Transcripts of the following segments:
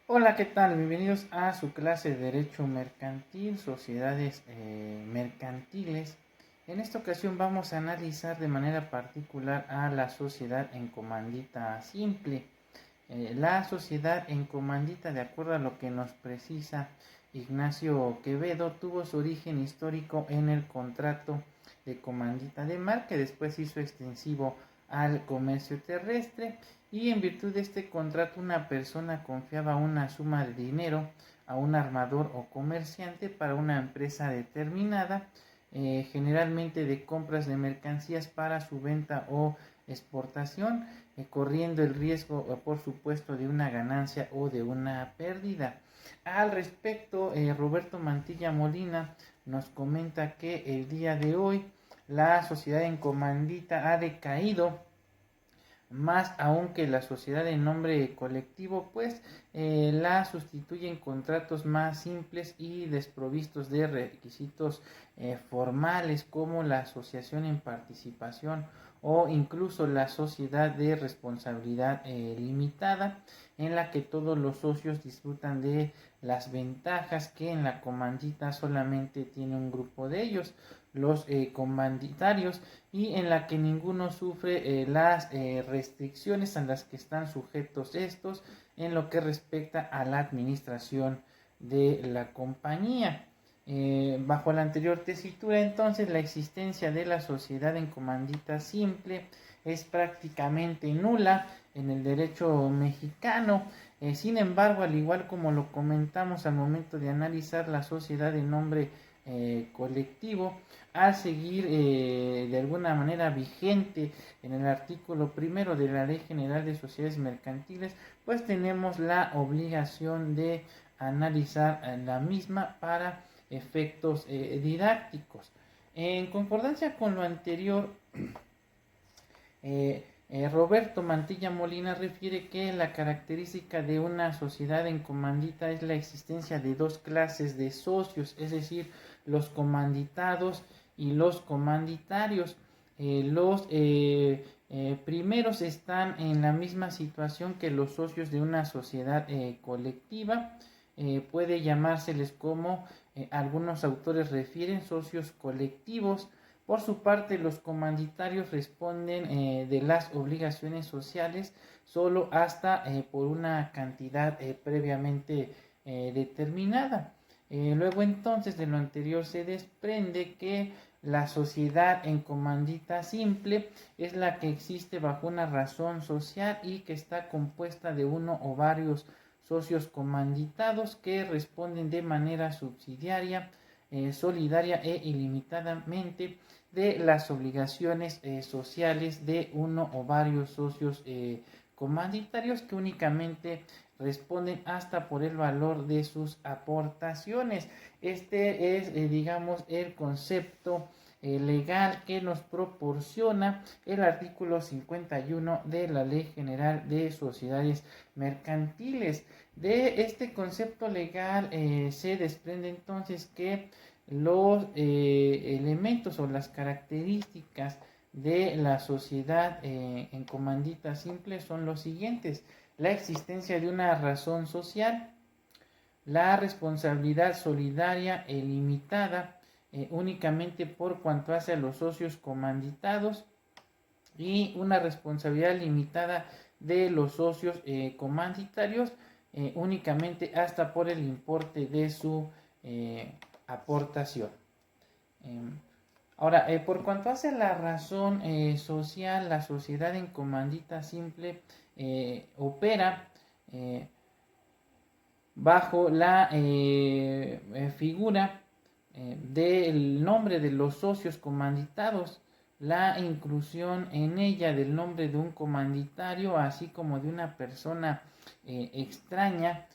Hola, ¿qué tal? Bienvenidos a su clase de Derecho Mercantil, Sociedades Mercantiles. En esta ocasión vamos a analizar de manera particular a la sociedad en comandita simple. La sociedad en comandita, de acuerdo a lo que nos precisa Ignacio Quevedo, tuvo su origen histórico en el contrato de comandita de mar, que después hizo extensivo al comercio terrestre, y en virtud de este contrato una persona confiaba una suma de dinero a un armador o comerciante para una empresa determinada, generalmente de compras de mercancías para su venta o exportación, corriendo el riesgo, por supuesto, de una ganancia o de una pérdida. Al respecto, Roberto Mantilla Molina nos comenta que el día de hoy la sociedad en comandita ha decaído más aún que la sociedad en nombre colectivo, pues la sustituyen contratos más simples y desprovistos de requisitos formales, como la asociación en participación o incluso la sociedad de responsabilidad limitada, en la que todos los socios disfrutan de las ventajas que en la comandita solamente tiene un grupo de ellos, los comanditarios, y en la que ninguno sufre las restricciones a las que están sujetos estos en lo que respecta a la administración de la compañía. Bajo la anterior tesitura, entonces, la existencia de la sociedad en comandita simple es prácticamente nula en el derecho mexicano. Sin embargo, al igual como lo comentamos al momento de analizar la sociedad en nombre colectivo, al seguir de alguna manera vigente en el artículo primero de la Ley General de Sociedades Mercantiles, pues tenemos la obligación de analizar la misma para efectos didácticos. En concordancia con lo anterior, Roberto Mantilla Molina refiere que la característica de una sociedad en comandita es la existencia de dos clases de socios, es decir, los comanditados y los comanditarios. Los primeros están en la misma situación que los socios de una sociedad colectiva. Puede llamárseles, como algunos autores refieren, socios colectivos. Por su parte, los comanditarios responden de las obligaciones sociales solo hasta por una cantidad previamente determinada. Luego, entonces, de lo anterior se desprende que la sociedad en comandita simple es la que existe bajo una razón social y que está compuesta de uno o varios socios comanditados que responden de manera subsidiaria, solidaria e ilimitadamente de las obligaciones sociales de uno o varios socios comanditarios, que únicamente responden hasta por el valor de sus aportaciones. Este es, digamos, el concepto legal que nos proporciona el artículo 51 de la Ley General de Sociedades Mercantiles. De este concepto legal se desprende entonces que los elementos o las características de la sociedad en comandita simple son los siguientes: la existencia de una razón social, la responsabilidad solidaria e limitada únicamente por cuanto hace a los socios comanditados, y una responsabilidad limitada de los socios comanditarios únicamente hasta por el importe de su aportación. Ahora, por cuanto hace la razón social, la sociedad en comandita simple opera bajo la figura del nombre de los socios comanditados, la inclusión en ella del nombre de un comanditario, así como de una persona extraña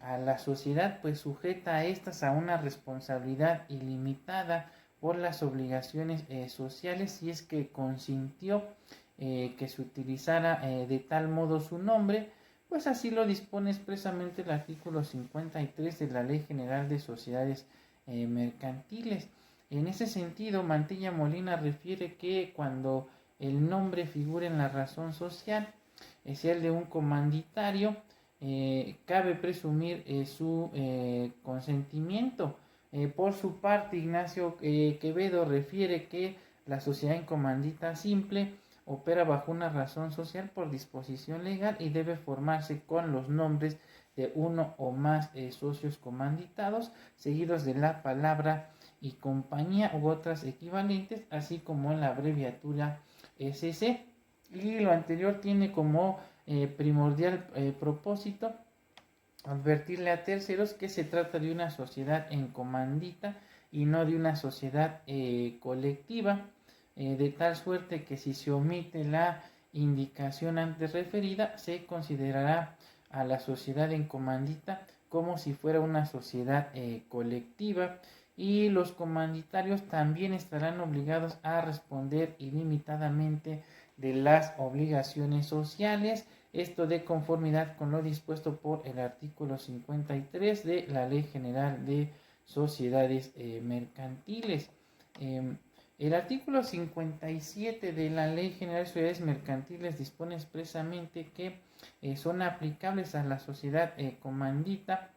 a la sociedad, pues sujeta a estas a una responsabilidad ilimitada por las obligaciones sociales, si es que consintió que se utilizara de tal modo su nombre, pues así lo dispone expresamente el artículo 53 de la Ley General de Sociedades Mercantiles. En ese sentido, Mantilla Molina refiere que cuando el nombre figura en la razón social, es el de un comanditario, cabe presumir su consentimiento. Por su parte, Ignacio Quevedo refiere que la sociedad en comandita simple opera bajo una razón social por disposición legal y debe formarse con los nombres de uno o más socios comanditados, seguidos de la palabra y compañía u otras equivalentes, así como en la abreviatura SC. Y lo anterior tiene como primordial propósito advertirle a terceros que se trata de una sociedad en comandita y no de una sociedad colectiva, de tal suerte que si se omite la indicación antes referida, se considerará a la sociedad en comandita como si fuera una sociedad colectiva, y los comanditarios también estarán obligados a responder ilimitadamente de las obligaciones sociales, esto de conformidad con lo dispuesto por el artículo 53 de la Ley General de Sociedades Mercantiles. El artículo 57 de la Ley General de Sociedades Mercantiles dispone expresamente que son aplicables a la sociedad comandita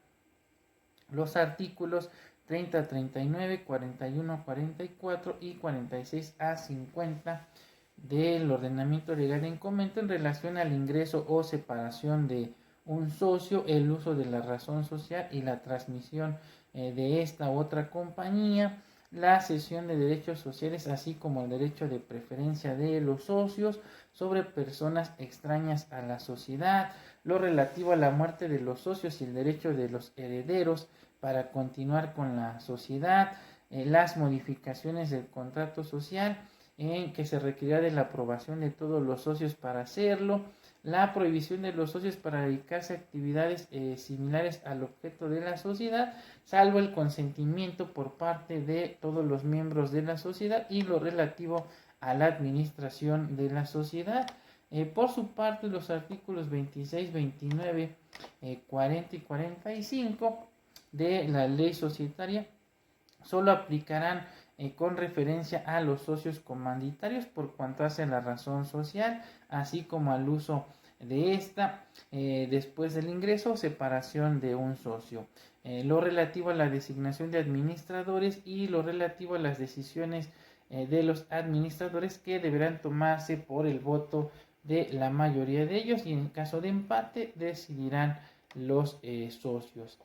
los artículos 30, 39, 41, 44 y 46 a 50 del ordenamiento legal en comento en relación al ingreso o separación de un socio, el uso de la razón social y la transmisión de esta u otra compañía, la cesión de derechos sociales, así como el derecho de preferencia de los socios sobre personas extrañas a la sociedad, lo relativo a la muerte de los socios y el derecho de los herederos para continuar con la sociedad, las modificaciones del contrato social, en que se requerirá de la aprobación de todos los socios para hacerlo, la prohibición de los socios para dedicarse a actividades similares al objeto de la sociedad, salvo el consentimiento por parte de todos los miembros de la sociedad, y lo relativo a la administración de la sociedad. Por su parte, los artículos 26, 29, 40 y 45 de la ley societaria solo aplicarán con referencia a los socios comanditarios por cuanto hace la razón social, así como al uso de esta después del ingreso o separación de un socio. Lo relativo a la designación de administradores y lo relativo a las decisiones de los administradores, que deberán tomarse por el voto de la mayoría de ellos, y en caso de empate decidirán los socios.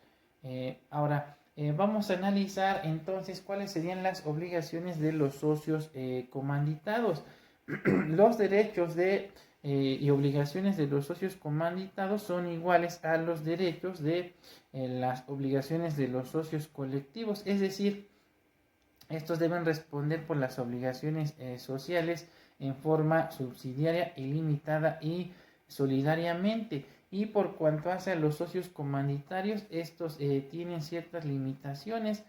Ahora, vamos a analizar entonces cuáles serían las obligaciones de los socios comanditados. Los derechos y obligaciones de los socios comanditados son iguales a los derechos de las obligaciones de los socios colectivos, es decir, estos deben responder por las obligaciones sociales en forma subsidiaria, ilimitada y solidariamente. Y por cuanto hace a los socios comanditarios, estos tienen ciertas limitaciones,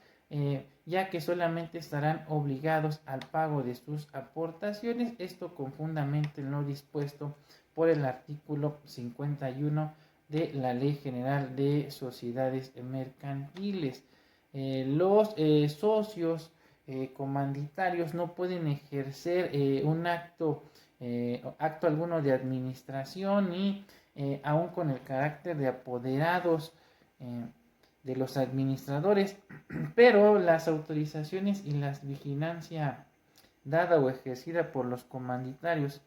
ya que solamente estarán obligados al pago de sus aportaciones, esto con fundamento en lo dispuesto por el artículo 51 de la Ley General de Sociedades Mercantiles. Los socios comanditarios no pueden ejercer un acto alguno de administración, ni aún con el carácter de apoderados de los administradores, pero las autorizaciones y la vigilancia dada o ejercida por los comanditarios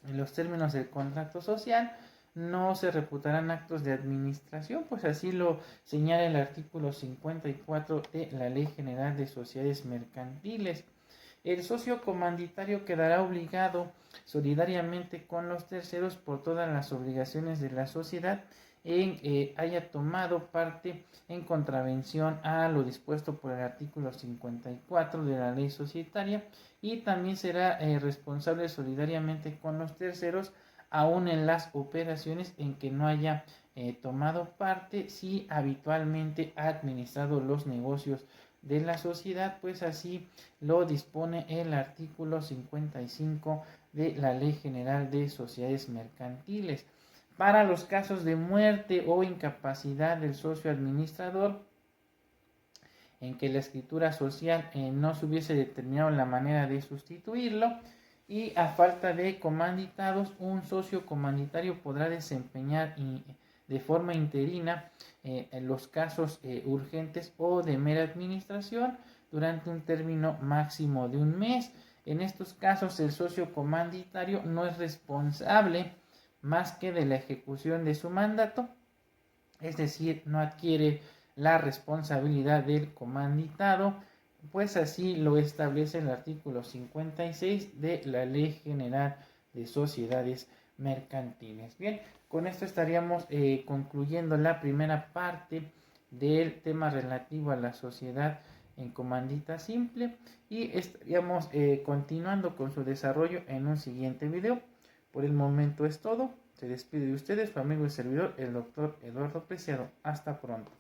en los términos del contrato social no se reputarán actos de administración, pues así lo señala el artículo 54 de la Ley General de Sociedades Mercantiles. El socio comanditario quedará obligado solidariamente con los terceros por todas las obligaciones de la sociedad en que haya tomado parte en contravención a lo dispuesto por el artículo 54 de la ley societaria, y también será responsable solidariamente con los terceros aún en las operaciones en que no haya tomado parte, si habitualmente ha administrado los negocios de la sociedad, pues así lo dispone el artículo 55 de la Ley General de Sociedades Mercantiles. Para los casos de muerte o incapacidad del socio administrador, en que la escritura social no se hubiese determinado la manera de sustituirlo, y a falta de comanditados, un socio comanditario podrá desempeñar de forma interina en los casos urgentes o de mera administración durante un término máximo de un mes. En estos casos, el socio comanditario no es responsable más que de la ejecución de su mandato, es decir, no adquiere la responsabilidad del comanditado, pues así lo establece el artículo 56 de la Ley General de Sociedades Mercantiles. Bien, con esto estaríamos concluyendo la primera parte del tema relativo a la sociedad en comandita simple y estaríamos continuando con su desarrollo en un siguiente video. Por el momento es todo. Se despide de ustedes, su amigo y servidor, el doctor Eduardo Preciado. Hasta pronto.